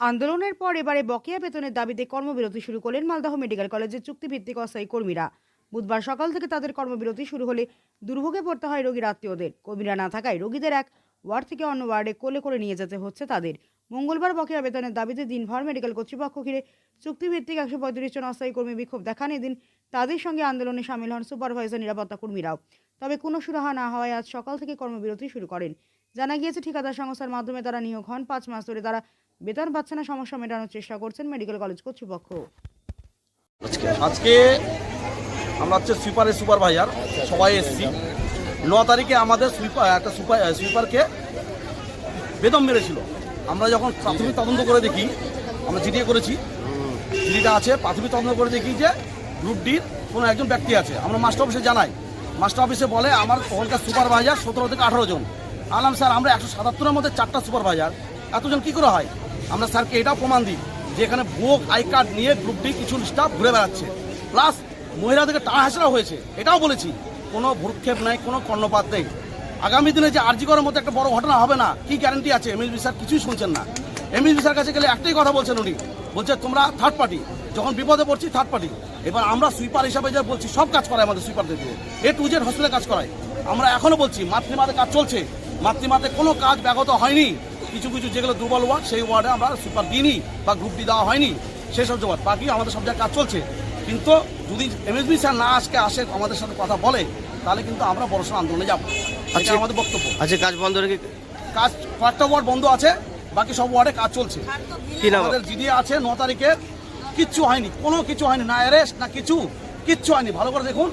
আন্দোলনের পর এবারে বকেয়া বেতনের দাবিতে কর্মবিরতি শুরু করলেন মালদহ মেডিকেল কলেজের চুক্তিভিত্তিক অস্থায়ী কর্মীরা। বুধবার সকাল থেকে তাদের কর্মবিরতি শুরু হলে দুর্ভোগে পড়তে হয় রোগীর আত্মীয়দের। কর্মীরা না থাকায় রোগীদের এক ওয়ার্ড থেকে অন্য ওয়ার্ডে কোলে করে নিয়ে যেতে হচ্ছে তাদের। মঙ্গলবার বকেয়া বেতনের দাবিতে দিনভর মেডিকেল কর্তৃপক্ষ ঘিরে চুক্তিভিত্তিক 135 জন অস্থায়ী কর্মী বিক্ষোভ দেখান। এদিন তাদের সঙ্গে আন্দোলনে সামিল হন সুপারভাইজার নিরাপত্তা কর্মীরাও। তবে কোনো সুরাহা না হওয়ায় আজ সকাল থেকে কর্মবিরতি শুরু করেন। জানা গিয়েছে, ঠিকাদার সংস্থার মাধ্যমে তারা নিয়োগ হন। 5 মাস ধরে তারা বেতন পাচ্ছে না। সমস্যা মেটানোর চেষ্টা করছেন মেডিকেল কলেজ কর্তৃপক্ষ। আজকে আমরা হচ্ছে সুপারভাইজার সবাই এসেছি। 9 তারিখে আমাদের সুইপারকে বেতন মেরেছিল। আমরা যখন প্রাথমিক তদন্ত করে দেখি, আমরা জিডিএ করেছি, জিডিটা আছে, প্রাথমিক তদন্ত করে দেখি যে গ্রুপ ডির কোনো একজন ব্যক্তি আছে। আমরা মাস্টার অফিসে জানাই, মাস্টার অফিসে বলে আমার ওখানকার সুপারভাইজার 17 থেকে 18 জন। আলাম স্যার, আমরা 177-এর মধ্যে 4টা সুপারভাইজার, এতজন কী করে হয়? আমরা স্যারকে এটাও প্রমাণ দিই যে এখানে বুক আই কার্ড নিয়ে গ্রুপ ডি কিছু স্টাফ ঘুরে বেড়াচ্ছে, প্লাস মহিলাদেরকে টাকা হাসরা হয়েছে, এটাও বলেছি। কোনো ভ্রুক্ষেপ নাই, কোনো কর্ণপাত নেই। আগামী দিনে যে আরজি করার মধ্যে একটা বড় ঘটনা হবে না, কি গ্যারান্টি আছে? এমএসবি স্যার কিছুই শুনছেন না। এমএসবি স্যার কাছে গেলে একটাই কথা বলছেন উনি, বলছে তোমরা থার্ড পার্টি, যখন বিপদে পড়ছি থার্ড পার্টি। এবার আমরা সুইপার হিসাবে যে বলছি, সব কাজ করায় আমাদের সুইপারদের দিয়ে, A to Z হসপিটালে কাজ করায়। আমরা এখনও বলছি মাতৃমাতে কাজ চলছে, মাতৃমাতে কোনো কাজ ব্যাহত হয়নি। কিছু কিছু যেগুলো দুর্বল ওয়ার্ড, সেই ওয়ার্ডে আমরা সুপার দিইনি বা গ্রুপ ডি দেওয়া হয়নি, সেই সব ওয়ার্ড। বাকি আমাদের সব জায়গায় কাজ চলছে। কিন্তু যদি এমএসবি স্যার না আসে আমাদের সাথে কথা বলে, তাহলে কিন্তু আমরা বড়সড় আন্দোলনে যাবো। আচ্ছা, আমাদের বক্তব্য আছে। কাজ বন্ধ রেখে কাজ কয়েকটা ওয়ার্ড বন্ধ আছে, বাকি সব ওয়ার্ডে কাজ চলছে। আমাদের জিডি আছে 9 তারিখে, কিচ্ছু হয়নি, কোনো কিছু হয়নি, না অ্যারেস্ট না কিচ্ছু হয়নি। ভালো করে দেখুন,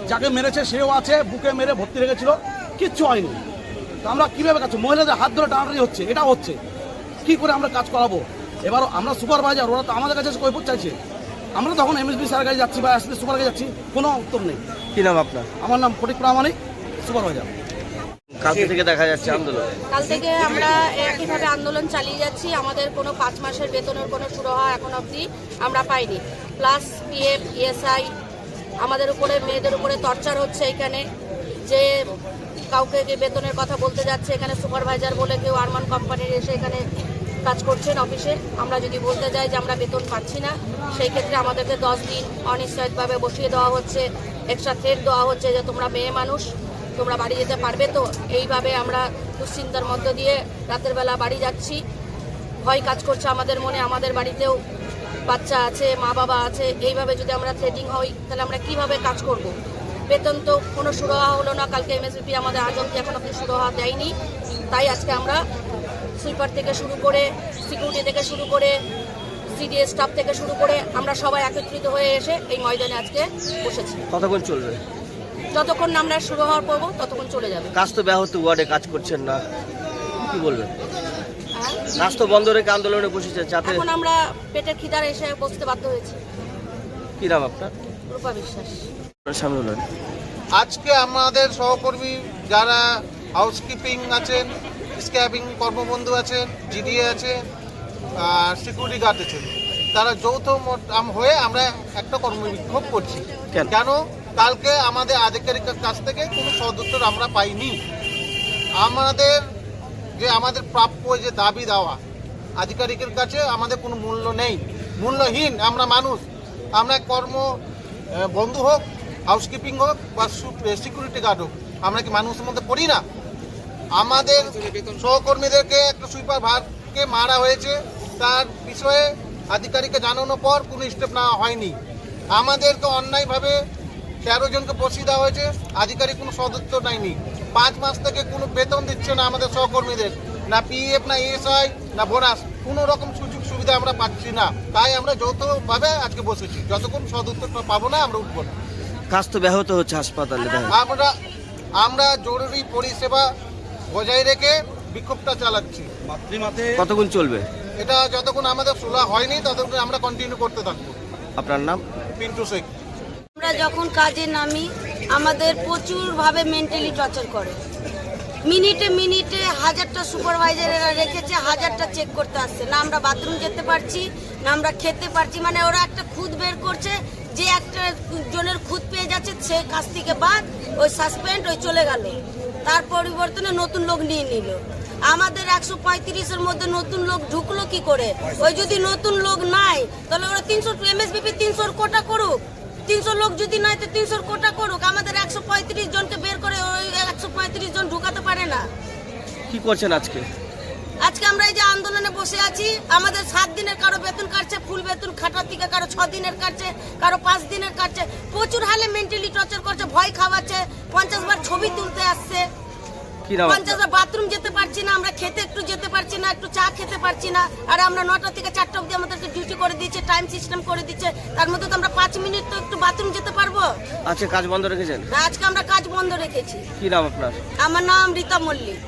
যাকে মেরেছে সেও আছে, বুকে মেরে ভর্তি রেখেছিল, কিচ্ছু হয়নি। তো আমরা কীভাবে কাজ, মহিলাদের হাত ধরে টানাটানি হচ্ছে, এটা হচ্ছে কি করে আমরা কাজ করাবো? এবার আমরা সুপারভাইজার, ওরা তো আমাদের কাছে কৈফিয়ত চাইছে। আমরা তখন এমএসবি স্যারের কাছে যাচ্ছি বা এসপি সুপার কাছে যাচ্ছি, কোনো উত্তর নেই। কি নাম আপনার? আমার নাম ফটিক প্রামাণিক, সুপারভাইজার। কাল থেকে দেখা যাচ্ছে আন্দোলন। কাল থেকে আমরা একইভাবে আন্দোলন চালিয়ে যাচ্ছি। আমাদের কোনো 5 মাসের বেতনের কোনো সুরাহা এখন অবধি আমরা পাইনি। প্লাস পিএফ, ইএসআই, আমাদের উপরে, মেয়েদের উপরে টর্চার হচ্ছে। এখানে যে কাউকে বেতনের কথা বলতে যাচ্ছে, এখানে সুপারভাইজার বলে কেউ আরমান কোম্পানির এসে এখানে কাজ করছেন অফিসে। আমরা যদি বলতে যাই যে আমরা বেতন পাচ্ছি না, সেই ক্ষেত্রে আমাদেরকে 10 দিন অনিশ্চয়ভাবে বসিয়ে দেওয়া হচ্ছে। এক্সট্রা থ্রেট দেওয়া হচ্ছে যে তোমরা মেয়ে মানুষ, তোমরা বাড়ি যেতে পারবে তো। এইভাবে আমরা দুশ্চিন্তার মধ্য দিয়ে রাতের বেলা বাড়ি যাচ্ছি। ভয় কাজ করছে আমাদের মনে, আমাদের বাড়িতেও বাচ্চা আছে, মা বাবা আছে। এইভাবে যদি আমরা থ্রেটিং হই, তাহলে আমরা কিভাবে কাজ করব? বেতন তো কোনো সুরাহা হলো না। কালকে এমএসপি আমাদের আজ অবধি এখন আপনি সুরাহা দেয়নি। তাই আজকে আমরা সুইপার থেকে শুরু করে, সিকিউরিটি থেকে শুরু করে, সিডিএ স্টাফ থেকে শুরু করে আমরা সবাই একত্রিত হয়ে এসে এই ময়দানে আজকে বসেছি। কতক্ষণ চলবে? যতক্ষণ না আমরা সুরাহা করবো ততক্ষণ চলে যাবে। কাজ তো ব্যাহত, ওয়ার্ডে কাজ করছেন না, কি বলবেন? কাজ তো বন্ধ রেখে আন্দোলনে বসেছে, যাতে এখন আমরা পেটের খিদার এসে বসতে বাধ্য হয়েছি। কি নাম আপনার? রূপা বিশ্বাস। আজকে আমাদের সহকর্মী যারা হাউসকিপিং আছেন, স্ক্যাবিং কর্মবন্ধু আছেন, জিডিএ আছেন, সিকিউরিটি গার্ড আছেন, তারা যৌথ হয়ে আমরা একটা কর্মবিক্ষোভ করছি। কেন? কালকে আমাদের আধিকারিকের কাছ থেকে কোনো সদুত্তর আমরা পাইনি। আমাদের প্রাপ্য যে দাবি দেওয়া, আধিকারিকের কাছে আমাদের কোনো মূল্য নেই, মূল্যহীন। আমরা মানুষ, আমরা বন্ধু হোক, হাউসকিপিং হোক বা সিকিউরিটি গার্ড হোক, আমরা কি মানুষের মধ্যে পড়ি না? আমাদের সহকর্মীদেরকে একটা সুইপার ভারকে মারা হয়েছে, তার বিষয়ে আধিকারিককে জানানোর পর কোনো স্টেপ নেওয়া হয়নি। আমাদেরকে অন্যায়ভাবে 13 জনকে বসিয়ে দেওয়া হয়েছে, আধিকারিক কোনো সদুত্তর নেয়নি। 5 মাস থেকে কোনো বেতন দিচ্ছে না আমাদের সহকর্মীদের, না পিএফ, না ইএসআই, না বোনাস, কোনো রকম সুযোগ সুবিধা আমরা পাচ্ছি না। তাই আমরা যৌথভাবে আজকে বসেছি। যতক্ষণ সদুত্তরটা পাবো না আমরা উঠবো না। কাজ তো ব্যাহত হচ্ছে হাসপাতালে। আমরা জরুরি পরিষেবা বজায় রেখে বিক্ষোভটা চালাচ্ছি। মাতৃমাতে কতক্ষণ চলবে? এটা যতক্ষণ আমাদের সুরাহা হয়নি ততক্ষণ আমরা কন্টিনিউ করতে থাকবো। আপনার নাম? পিন্টু শেখ। আমরা যখন কাজে নামি আমাদের প্রচুরভাবে মেন্টালি টর্চার করে। মিনিটে 1000টা সুপারভাইজারেরা রেখেছে, 1000টা চেক করতে আসছে। না আমরা বাথরুম যেতে পারছি, না আমরা খেতে পারছি। মানে ওরা একটা খুদ বের করছে, যে একটা জনের খুদ পেয়ে যাচ্ছে সে কাজ থেকে বাদ, ওই সাসপেন্ড, ওই চলে গেল, তার পরিবর্তনে নতুন লোক নিয়ে নিল। আমাদের 135-এর মধ্যে নতুন লোক ঢুকলো কি করে? ওই যদি নতুন লোক নাই তাহলে ওরা 300 এমএসবিপি 300 কোটা করুক, 300 লোক যদি নাই তো 300 কোটা করুক। আমাদের 135 জনকে বের করে ওই 135 জন ঢুকাতে পারে না। কি করছেন আজকে? আজকে আমরা এই যে আন্দোলনে বসে আছি, আমাদের 7 দিনের কারো বেতন কাটছে, ফুল বেতন খাটার থেকে কারো 6 দিনের কাটছে, কারো 5 দিনের কাটছে। প্রচুর হালে মেন্টালি টর্চার করছে, ভয় খাওয়াচ্ছে, 50 বার ছবি তুলতে আসছে, কি নাম 50 বার বাথরুম যেতে পারছি না, আমরা খেতে একটু যেতে পারছি না, একটু চা খেতে পারছি না। আর আমরা 9টা থেকে 4টা অবধি আমাদেরকে ডিউটি করে দিচ্ছে, টাইম সিস্টেম করে দিচ্ছে। তার মধ্যে তো আমরা 5 মিনিট তো একটু বাথরুম যেতে পারবো আজকে কাজ বন্ধ রেখেছেন? না। আজকে আমরা কাজ বন্ধ রেখেছি। কি নাম আপনার? আমার নাম রীতা মল্লিক।